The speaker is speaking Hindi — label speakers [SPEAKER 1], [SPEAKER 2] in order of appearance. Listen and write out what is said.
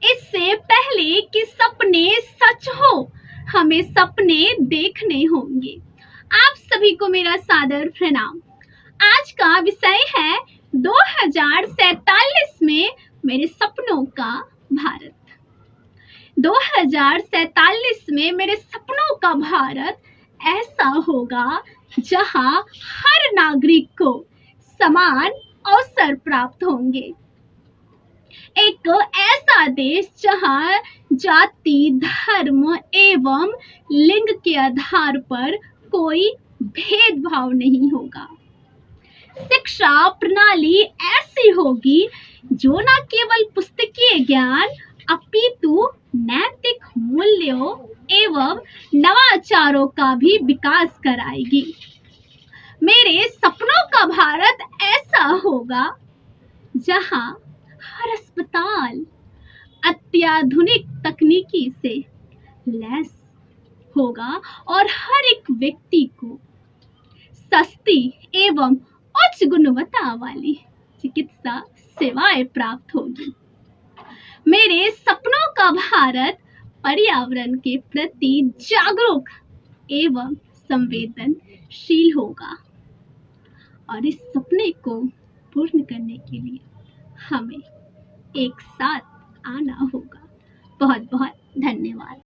[SPEAKER 1] इससे पहले कि सपने सच हो, हमें सपने देखने होंगे। आप सभी को मेरा सादर प्रणाम। आज का विषय है 2047 में मेरे सपनों का भारत। 2047 में मेरे सपनों का भारत ऐसा होगा जहां हर नागरिक को समान अवसर प्राप्त होंगे। एक ऐसा देश जहां जाति, धर्म एवं लिंग के आधार पर कोई भेदभाव नहीं होगा। शिक्षा प्रणाली ऐसी होगी जो न केवल पुस्तकीय ज्ञान अपितु नैतिक मूल्यों एवं नवाचारों का भी विकास कराएगी। मेरे सपनों का भारत ऐसा होगा जहां हर अस्पताल अत्याधुनिक तकनीकी से लैस होगा और हर एक व्यक्ति को सस्ती एवं उच्च गुणवत्ता वाली चिकित्सा सेवाएं प्राप्त होगी। मेरे सपनों का भारत पर्यावरण के प्रति जागरूक एवं संवेदनशील होगा और इस सपने को पूर्ण करने के लिए हमें एक साथ आना होगा। बहुत बहुत धन्यवाद।